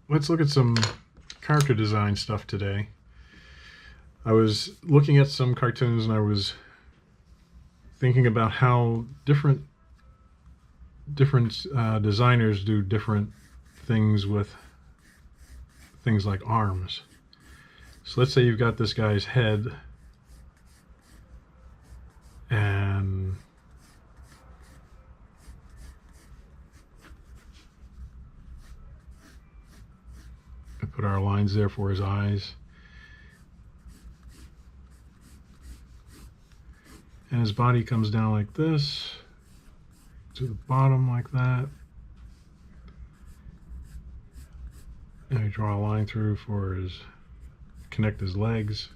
let's look at some character design stuff today. I was looking at some cartoons and I was thinking about how different designers do different things with things like arms. So let's say you've got this guy's head and I put our lines there for his eyes. And his body comes down like this to the bottom like that. And we draw a line through for his, connect his legs.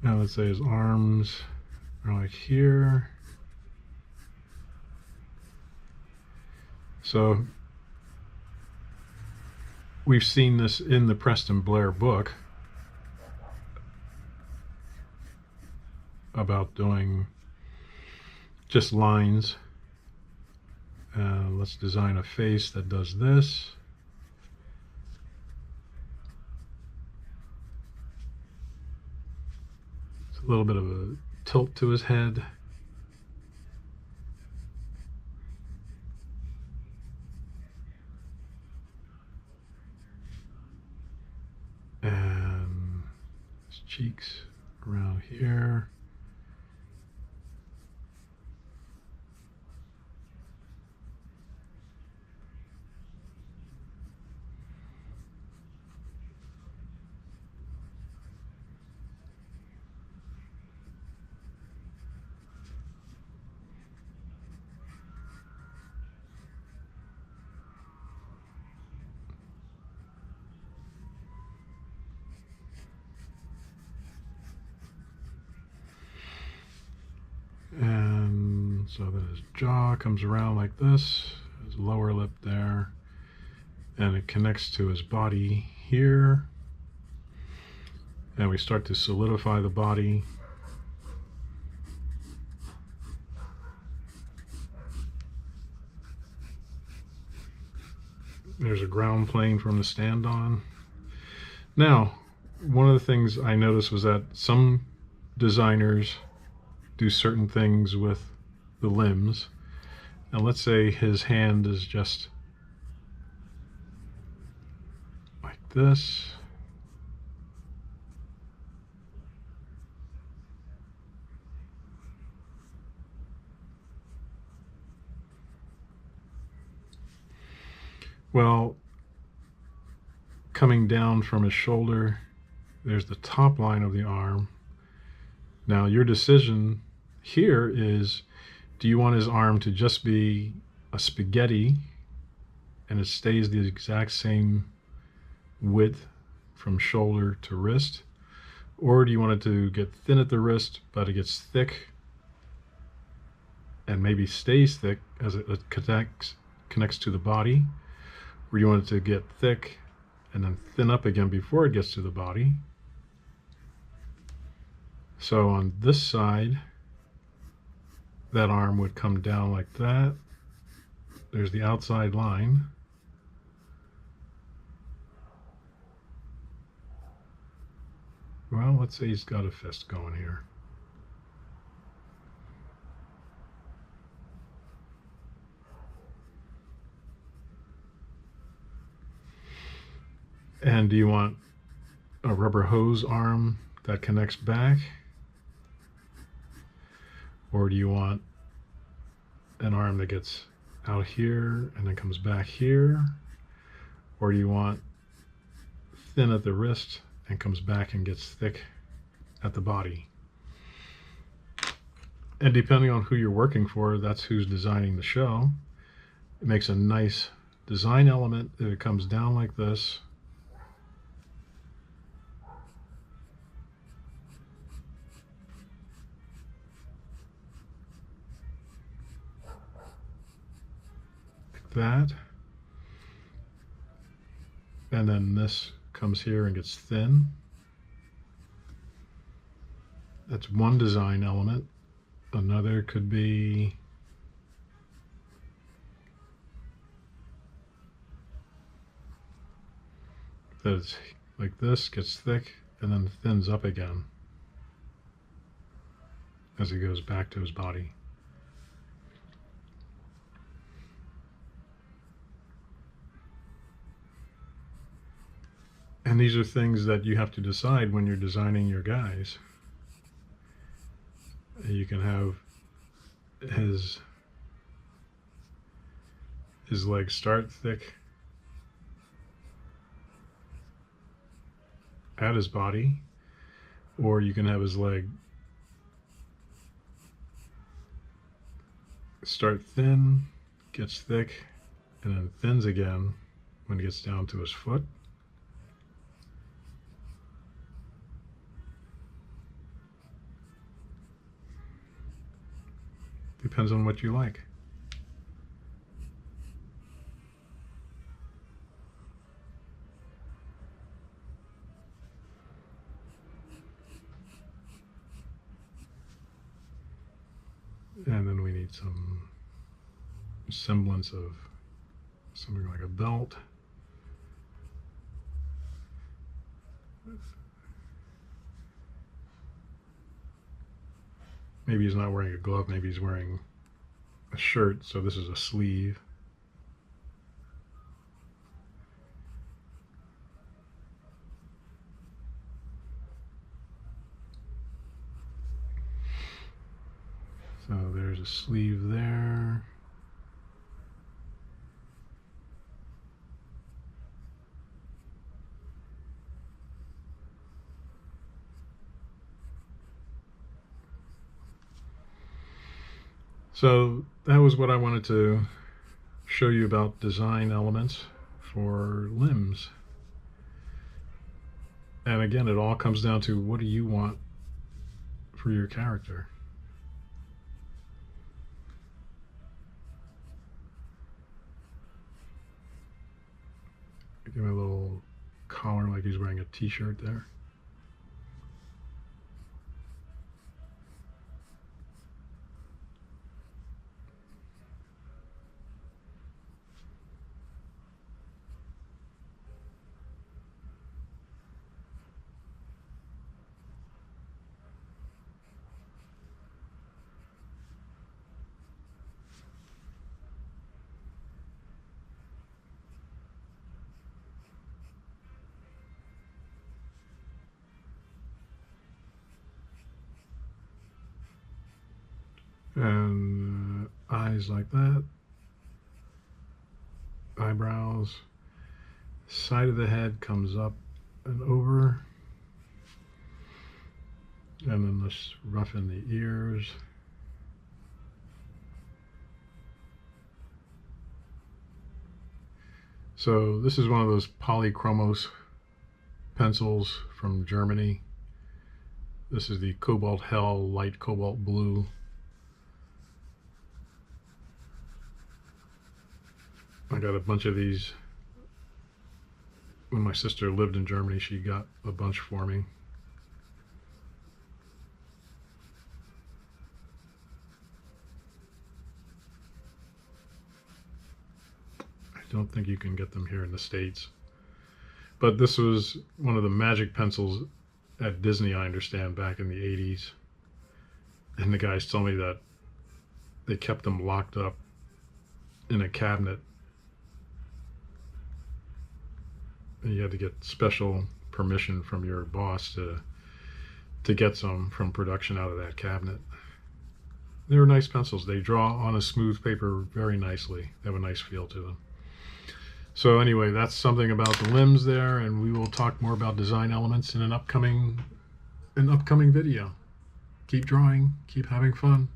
Now let's say his arms are like here. So we've seen this in the Preston Blair book about doing just lines. Let's design a face that does this. It's a little bit of a tilt to his head. And his cheeks around here. And so then his jaw comes around like this, his lower lip there, and it connects to his body here. And we start to solidify the body. There's a ground plane for him to stand on. Now, one of the things I noticed was that some designers do certain things with the limbs. Now let's say his hand is just like this. Well, coming down from his shoulder, there's the top line of the arm. Now your decision here is, do you want his arm to just be a spaghetti and it stays the exact same width from shoulder to wrist? Or do you want it to get thin at the wrist, but it gets thick and maybe stays thick as it connects to the body? Or do you want it to get thick and then thin up again before it gets to the body? So on this side, that arm would come down like that. There's the outside line. Well, let's say he's got a fist going here. And do you want a rubber hose arm that connects back? Or do you want an arm that gets out here and then comes back here? Or do you want thin at the wrist and comes back and gets thick at the body? And depending on who you're working for, that's who's designing the show. It makes a nice design element if it comes down like this. That, and then this comes here and gets thin That's one design element. Another could be that it's like this, gets thick, and then thins up again as he goes back to his body. And these are things that you have to decide when you're designing your guys. You can have his legs start thick at his body, or you can have his leg start thin, gets thick, and then thins again when it gets down to his foot. Depends on what you like. And then we need some semblance of something like a belt. Maybe he's not wearing a glove, maybe he's wearing a shirt, so this is a sleeve. So there's a sleeve there. So that was what I wanted to show you about design elements for limbs. And again, it all comes down to what do you want for your character? Give him a little collar like he's wearing a t-shirt there. And eyes like that, eyebrows, side of the head comes up and over, and then let's roughen the ears. So this is one of those Polychromos pencils from Germany. This is the Cobalt Hell Light Cobalt Blue. I got a bunch of these. When my sister lived in Germany, she got a bunch for me. I don't think you can get them here in the States. But this was one of the magic pencils at Disney, I understand, back in the 80s. And the guys told me that they kept them locked up in a cabinet. And you had to get special permission from your boss to get some from production out of that cabinet. They were nice pencils. They draw on a smooth paper very nicely. They have a nice feel to them. So anyway, that's something about the limbs there, and we will talk more about design elements in an upcoming video. Keep drawing, keep having fun.